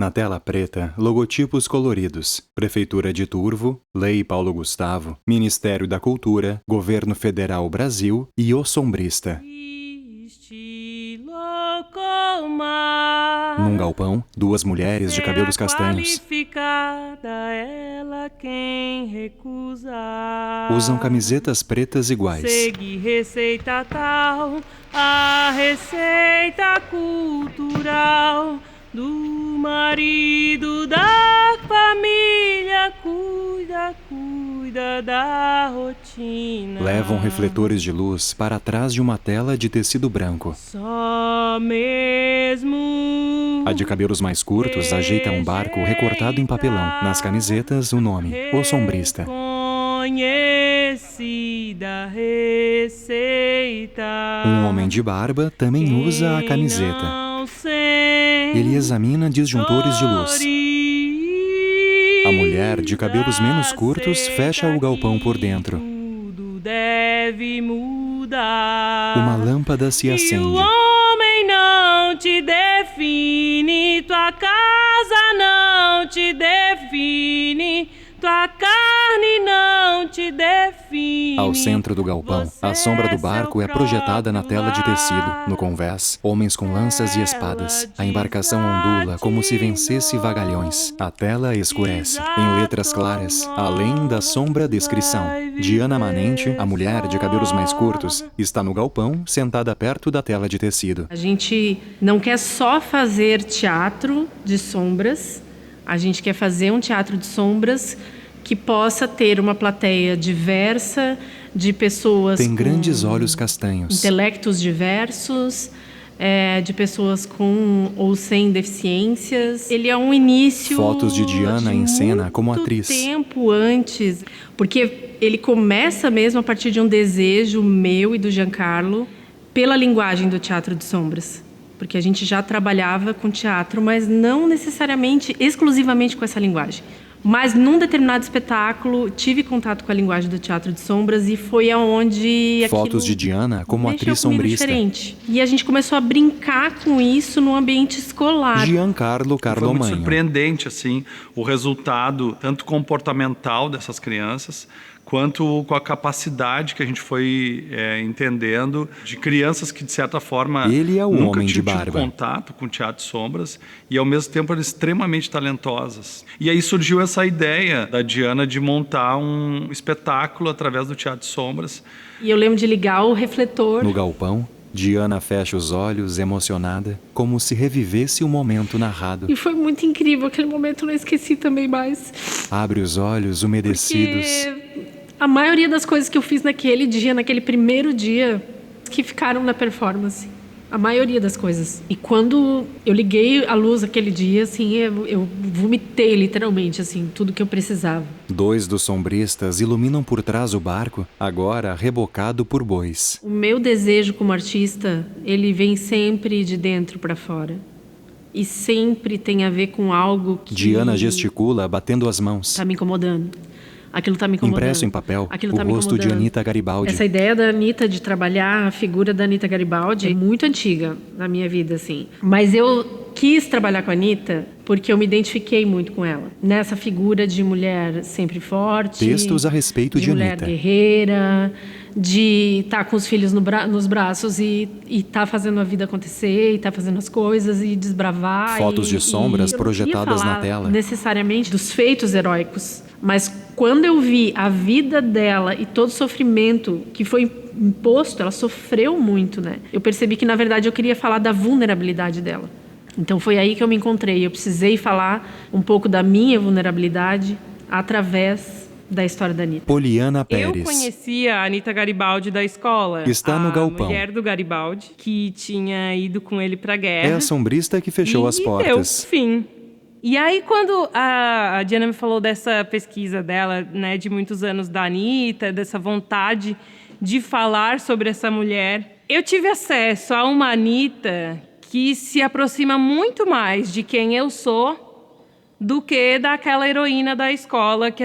Na tela preta, logotipos coloridos. Prefeitura de Turvo, Lei Paulo Gustavo, Ministério da Cultura, Governo Federal Brasil e O Sombrista. Num galpão, duas mulheres de cabelos castanhos. Ela quem recusa. Usam camisetas pretas iguais. Segue receita tal, a receita cultural do marido da família, cuida da rotina. Levam refletores de luz para trás de uma tela de tecido branco. Só mesmo A de cabelos mais curtos ajeita um barco recortado em papelão. Nas camisetas, o nome, O Sombrista. Conhecida receita. Um homem de barba também usa a camiseta. Ele examina disjuntores de luz. A mulher de cabelos menos curtos fecha o galpão por dentro. Tudo deve mudar. Uma lâmpada se E o acende. homem não te define, tua casa não te define, tua carne não te define. Ao centro do galpão, a sombra do barco é projetada na tela de tecido. No convés, homens com lanças e espadas. A embarcação ondula como se vencesse vagalhões. A tela escurece. Em letras claras, além da sombra, descrição. Diana Manente, a mulher de cabelos mais curtos, está no galpão, sentada perto da tela de tecido. A gente não quer só fazer teatro de sombras, a gente quer fazer um teatro de sombras que possa ter uma plateia diversa, de pessoas Tem com grandes olhos castanhos. intelectos diversos, de pessoas com ou sem deficiências. Ele é um início Fotos de Diana em cena como muito atriz. tempo antes, porque ele começa mesmo a partir de um desejo meu e do Giancarlo pela linguagem do teatro de sombras. Porque a gente já trabalhava com teatro, mas não necessariamente, exclusivamente com essa linguagem. Mas num determinado espetáculo, tive contato com a linguagem do teatro de sombras e foi aonde Fotos de Diana como atriz sombrista. Diferente. E a gente começou a brincar com isso no ambiente escolar. Giancarlo Foi muito Carlomanho. surpreendente, assim, o resultado, tanto comportamental dessas crianças, quanto com a capacidade que a gente foi entendendo de crianças que, de certa forma, Ele é o nunca homem de tinham tido barba. contato com teatro de sombras e, ao mesmo tempo, eram extremamente talentosas. E aí surgiu essa ideia da Diana de montar um espetáculo através do teatro de sombras. E eu lembro de ligar o refletor. No galpão, Diana fecha os olhos, emocionada, como se revivesse o momento narrado. E foi muito incrível aquele momento, eu não esqueci também mais. Abre os olhos umedecidos. Porque a maioria das coisas que eu fiz naquele dia, naquele primeiro dia, que ficaram na performance. A maioria das coisas. E quando eu liguei a luz aquele dia, assim, eu vomitei literalmente, assim, tudo que eu precisava. Dois dos sombristas iluminam por trás o barco, agora rebocado por bois. O meu desejo como artista, ele vem sempre de dentro para fora. E sempre tem a ver com algo que Diana gesticula, batendo as mãos. tá me incomodando. Aquilo tá me incomodando. Impresso em papel, Aquilo o tá me rosto de incomodando. Anita Garibaldi. Essa ideia da Anita de trabalhar a figura da Anita Garibaldi é muito antiga na minha vida, assim. Mas eu quis trabalhar com a Anita porque eu me identifiquei muito com ela. Nessa figura de mulher sempre forte. Textos a respeito de mulher Anita. guerreira, de estar com os filhos nos braços e estar fazendo a vida acontecer, e estar fazendo as coisas e desbravar. Fotos de sombras eu não queria projetadas na falar tela. necessariamente dos feitos heróicos, mas quando eu vi a vida dela e todo o sofrimento que foi imposto, ela sofreu muito, né? Eu percebi que, na verdade, eu queria falar da vulnerabilidade dela. Então foi aí que eu me encontrei. Eu precisei falar um pouco da minha vulnerabilidade através da história da Anita. Poliana Eu Pérez. conhecia a Anita Garibaldi da escola. Está no galpão. A mulher do Garibaldi, que tinha ido com ele pra guerra. É a sombrista que fechou as Deu portas. fim. E aí, quando a Diana me falou dessa pesquisa dela, né, de muitos anos da Anita, dessa vontade de falar sobre essa mulher, eu tive acesso a uma Anita que se aproxima muito mais de quem eu sou do que daquela heroína da escola que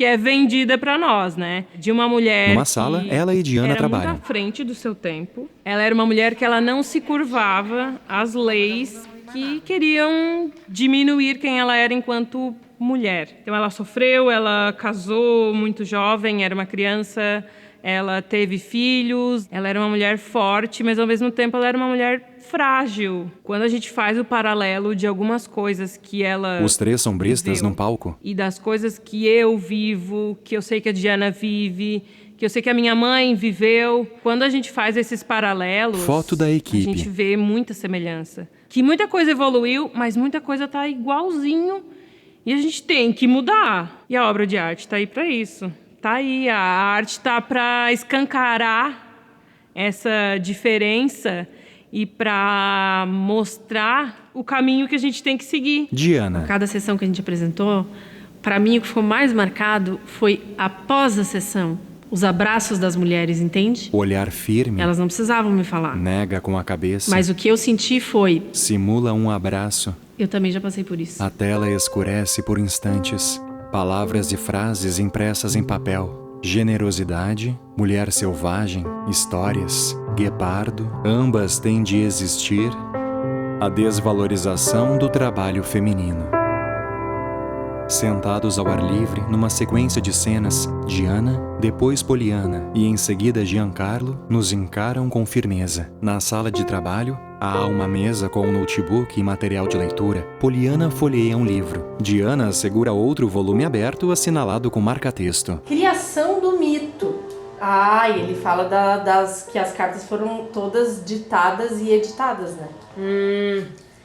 é vendida para nós, né? De uma mulher Numa sala, que ela e Diana era trabalham. muito à frente do seu tempo. Ela era uma mulher que ela não se curvava às leis que queriam diminuir quem ela era enquanto mulher. Então ela sofreu, ela casou muito jovem, era uma criança, ela teve filhos, ela era uma mulher forte, mas ao mesmo tempo ela era uma mulher frágil. Quando a gente faz o paralelo de algumas coisas que ela Os três sombristas viveu, num palco. e das coisas que eu vivo, que eu sei que a Diana vive, que eu sei que a minha mãe viveu. Quando a gente faz esses paralelos, Foto da equipe. a gente vê muita semelhança. Que muita coisa evoluiu, mas muita coisa tá igualzinho e a gente tem que mudar. E a obra de arte tá aí para isso. Tá aí, a arte tá para escancarar essa diferença e para mostrar o caminho que a gente tem que seguir. Diana. Cada sessão que a gente apresentou, para mim o que ficou mais marcado foi após a sessão, os abraços das mulheres, entende? Olhar firme. Elas não precisavam me falar. Nega com a cabeça. Mas o que eu senti foi... Simula um abraço. Eu também já passei por isso. A tela escurece por instantes. Palavras e frases impressas em papel. Generosidade, mulher selvagem, histórias, guepardo, ambas têm de existir. A desvalorização do trabalho feminino. Sentados ao ar livre, numa sequência de cenas, Diana, depois Poliana e em seguida Giancarlo nos encaram com firmeza. Na sala de trabalho, há uma mesa com um notebook e material de leitura. Poliana folheia um livro. Diana segura outro volume aberto assinalado com marca-texto. Criação do mito. Ele fala que as cartas foram todas ditadas e editadas, né?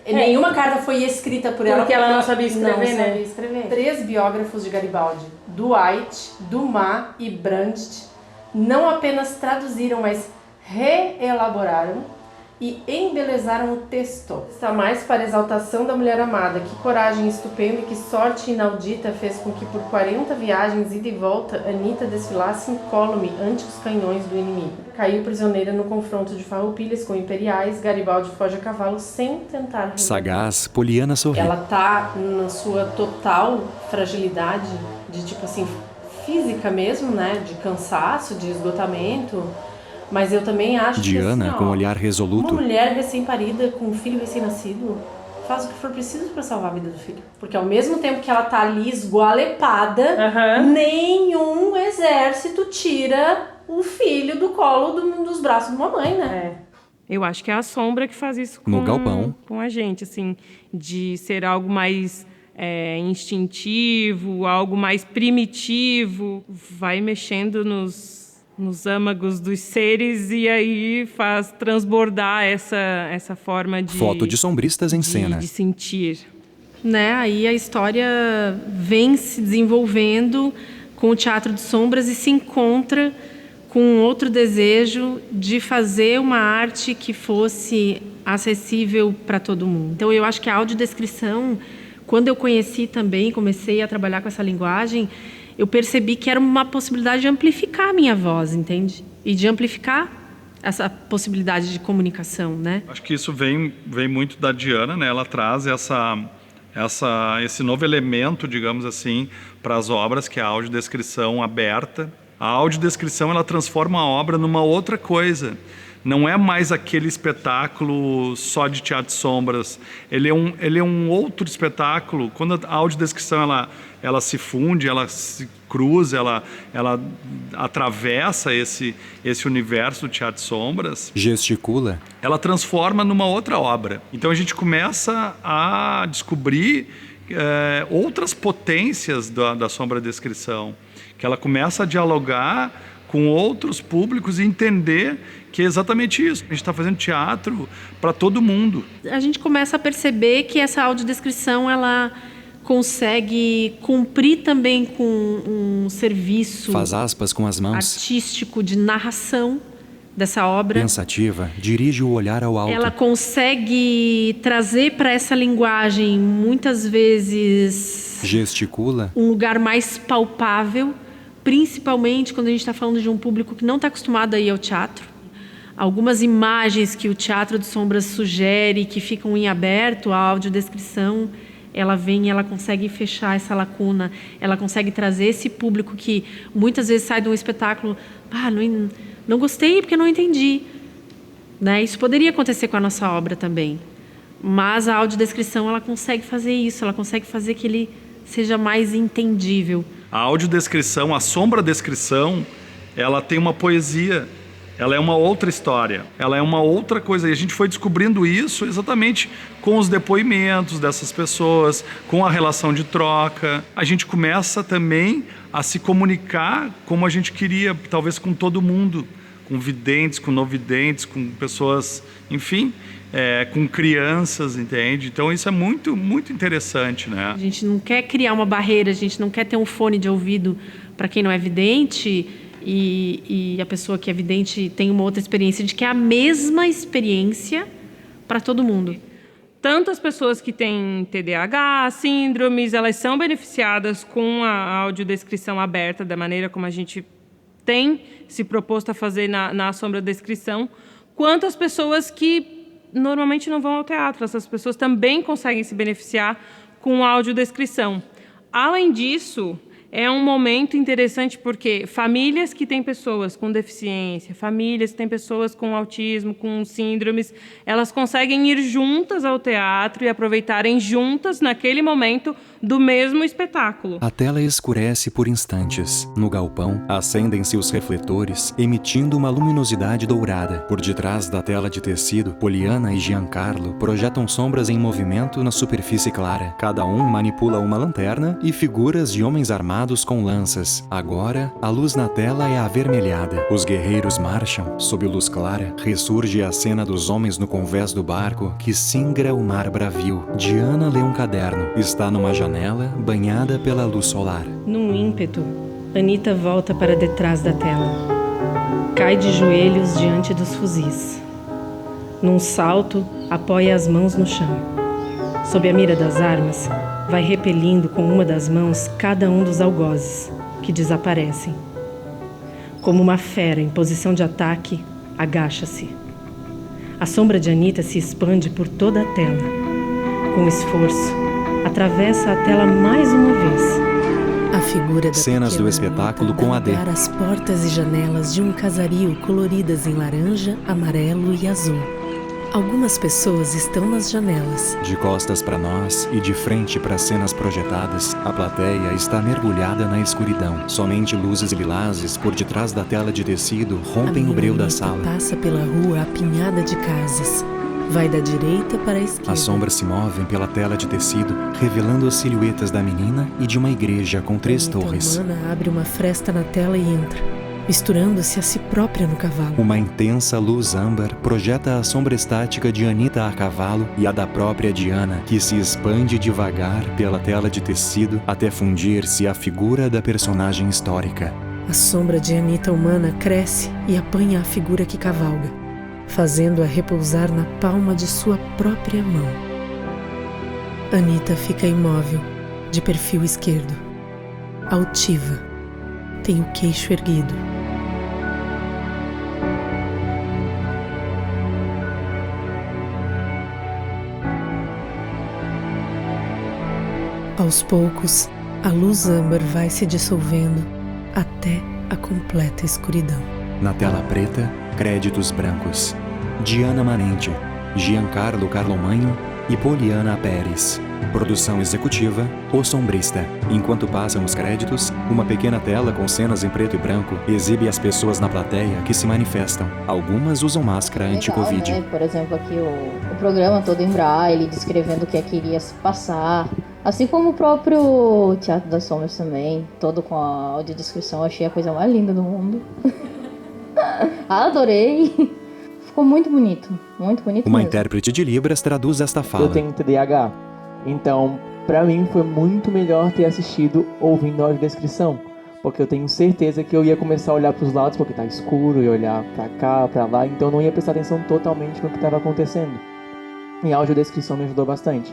Nenhuma carta foi escrita por ela. Porque ela não sabia escrever, não né? sabia escrever. 3 biógrafos de Garibaldi, Dwight, Dumas e Brandt, não apenas traduziram, mas reelaboraram e embelezaram o texto. Está mais para a exaltação da mulher amada. Que coragem estupenda e que sorte inaudita fez com que por 40 viagens ida e volta Anita desfilasse incólume ante os canhões do inimigo. Caiu prisioneira no confronto de Farroupilhas com imperiais. Garibaldi foge a cavalo sem tentar. Sagaz, Poliana sorri. Ela tá na sua total fragilidade, de tipo assim, física mesmo, né? De cansaço, de esgotamento. Mas eu também acho Diana, que assim, com olhar resoluto. uma mulher recém-parida com um filho recém-nascido faz o que for preciso para salvar a vida do filho. Porque ao mesmo tempo que ela tá ali esgualepada, nenhum exército tira o filho do colo dos braços de uma mãe, né? Eu acho que é a sombra que faz isso No galpão. com a gente, assim, de ser algo mais instintivo, algo mais primitivo, vai mexendo nos âmagos dos seres e aí faz transbordar essa forma de... Foto de sombristas em cena. De sentir. Né? Aí a história vem se desenvolvendo com o Teatro de Sombras e se encontra com outro desejo de fazer uma arte que fosse acessível para todo mundo. Então eu acho que a audiodescrição, quando eu conheci também, comecei a trabalhar com essa linguagem, eu percebi que era uma possibilidade de amplificar a minha voz, entende? E de amplificar essa possibilidade de comunicação, né? Acho que isso vem muito da Diana, né? Ela traz esse novo elemento, digamos assim, para as obras, que é a audiodescrição aberta. A audiodescrição, ela transforma a obra numa outra coisa. Não é mais aquele espetáculo só de teatro de sombras. Ele é um outro espetáculo. Quando a audiodescrição ela se funde, ela se cruza, ela atravessa esse universo do teatro de sombras. Gesticula. Ela transforma numa outra obra. Então a gente começa a descobrir outras potências da sombra-descrição. Que ela começa a dialogar com outros públicos e entender que é exatamente isso. A gente está fazendo teatro para todo mundo. A gente começa a perceber que essa audiodescrição, ela consegue cumprir também com um serviço... Faz aspas com as mãos. ...artístico de narração dessa obra. Pensativa, dirige o olhar ao alto. Ela consegue trazer para essa linguagem, muitas vezes... Gesticula. Um lugar mais palpável, principalmente quando a gente está falando de um público que não está acostumado a ir ao teatro. Algumas imagens que o Teatro de Sombras sugere, que ficam em aberto, a audiodescrição, ela vem e ela consegue fechar essa lacuna, ela consegue trazer esse público que muitas vezes sai de um espetáculo, não gostei porque não entendi. Né? Isso poderia acontecer com a nossa obra também. Mas a audiodescrição, ela consegue fazer isso, ela consegue fazer que ele seja mais entendível. A audiodescrição, a sombra-descrição, ela tem uma poesia, ela é uma outra história, ela é uma outra coisa. E a gente foi descobrindo isso exatamente com os depoimentos dessas pessoas, com a relação de troca. A gente começa também a se comunicar como a gente queria, talvez com todo mundo, com videntes, com não videntes, com pessoas, enfim, com crianças, entende? Então isso é muito, muito interessante, né? A gente não quer criar uma barreira, a gente não quer ter um fone de ouvido para quem não é vidente e a pessoa que é vidente tem uma outra experiência. A gente quer a mesma experiência para todo mundo. Tanto as pessoas que têm TDAH, síndromes, elas são beneficiadas com a audiodescrição aberta, da maneira como a gente tem se proposto a fazer na sombra-descrição, quanto as pessoas que normalmente não vão ao teatro. Essas pessoas também conseguem se beneficiar com a audiodescrição. Além disso, é um momento interessante porque famílias que têm pessoas com deficiência, famílias que têm pessoas com autismo, com síndromes, elas conseguem ir juntas ao teatro e aproveitarem juntas, naquele momento, do mesmo espetáculo. A tela escurece por instantes. No galpão, acendem-se os refletores, emitindo uma luminosidade dourada. Por detrás da tela de tecido, Poliana e Giancarlo projetam sombras em movimento na superfície clara. Cada um manipula uma lanterna e figuras de homens armados com lanças. Agora, a luz na tela é avermelhada. Os guerreiros marcham. Sob luz clara, ressurge a cena dos homens no convés do barco que singra o mar bravio. Diana lê um caderno. Está numa janela banhada pela luz solar. Num ímpeto, Anita volta para detrás da tela. Cai de joelhos diante dos fuzis. Num salto, apoia as mãos no chão. Sob a mira das armas, vai repelindo com uma das mãos cada um dos algozes, que desaparecem. Como uma fera em posição de ataque, agacha-se. A sombra de Anita se expande por toda a tela. Com esforço, atravessa a tela mais uma vez. A figura da cenas do espetáculo com AD. As portas e janelas de um casario coloridas em laranja, amarelo e azul. Algumas pessoas estão nas janelas. De costas para nós e de frente para as cenas projetadas, a plateia está mergulhada na escuridão. Somente luzes lilazes por detrás da tela de tecido rompem o breu da sala. Passa pela rua apinhada de casas. Vai da direita para a esquerda. As sombras se movem pela tela de tecido, revelando as silhuetas da menina e de uma igreja com 3 torres. A humana abre uma fresta na tela e entra, misturando-se a si própria no cavalo. Uma intensa luz âmbar projeta a sombra estática de Anita a cavalo e a da própria Diana, que se expande devagar pela tela de tecido até fundir-se à figura da personagem histórica. A sombra de Anita humana cresce e apanha a figura que cavalga, fazendo-a repousar na palma de sua própria mão. Anita fica imóvel, de perfil esquerdo. Altiva, tem o queixo erguido. Aos poucos, a luz âmbar vai se dissolvendo até a completa escuridão. Na tela preta, créditos brancos. Diana Manente, Giancarlo Carlomanho e Poliana Pérez. Produção executiva, O Sombrista. Enquanto passam os créditos, uma pequena tela com cenas em preto e branco exibe as pessoas na plateia que se manifestam. Algumas usam máscara anti-Covid. Né? Por exemplo, aqui o programa todo em braille, descrevendo o que é que iria se passar. Assim como o próprio Teatro das Sombras também, todo com a audiodescrição. Achei a coisa mais linda do mundo. Adorei. Ficou muito bonito Uma mesmo. intérprete de Libras traduz esta fala. Eu tenho TDAH, então pra mim foi muito melhor ter assistido ouvindo a audiodescrição, porque eu tenho certeza que eu ia começar a olhar pros lados porque tá escuro, ia olhar pra cá, pra lá, então eu não ia prestar atenção totalmente no que estava acontecendo. E a audiodescrição me ajudou bastante.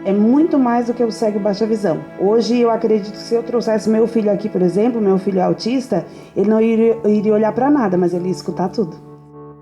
É muito mais do que o cego baixa visão. Hoje eu acredito que se eu trouxesse meu filho aqui, por exemplo, meu filho é autista, ele não iria olhar pra nada, mas ele ia escutar tudo.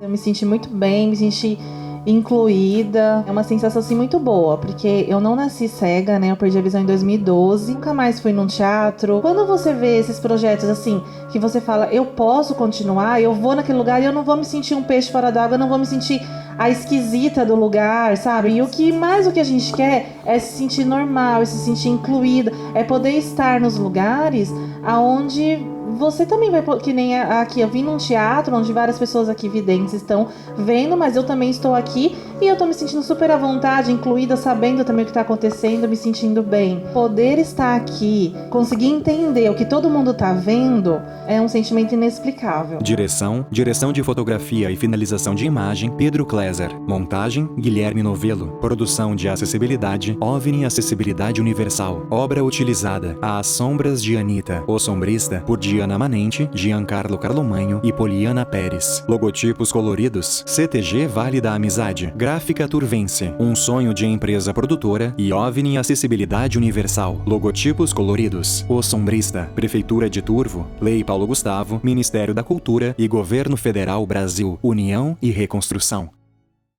Eu me senti muito bem, me senti incluída. É uma sensação assim muito boa, porque eu não nasci cega, né? Eu perdi a visão em 2012, nunca mais fui num teatro. Quando você vê esses projetos assim, que você fala, eu posso continuar, eu vou naquele lugar e eu não vou me sentir um peixe fora d'água, eu não vou me sentir a esquisita do lugar, sabe? E o que a gente quer é se sentir normal, é se sentir incluída, é poder estar nos lugares aonde você também vai, que nem aqui, eu vim num teatro onde várias pessoas aqui videntes estão vendo, mas eu também estou aqui e eu tô me sentindo super à vontade, incluída, sabendo também o que tá acontecendo, me sentindo bem. Poder estar aqui, conseguir entender o que todo mundo tá vendo, é um sentimento inexplicável. Direção de fotografia e finalização de imagem, Pedro Kleiser. Montagem, Guilherme Novelo. Produção de acessibilidade, OVNI Acessibilidade Universal. Obra utilizada, As Sombras de Anitta, O Sombrista, por Diana Manente, Giancarlo Carlomanho e Poliana Pérez. Logotipos coloridos, CTG Vale da Amizade. Gráfica Turvense, Um Sonho de Empresa Produtora e OVNI Acessibilidade Universal. Logotipos coloridos, O Sombrista, Prefeitura de Turvo, Lei Paulo Gustavo, Ministério da Cultura e Governo Federal Brasil, União e Reconstrução.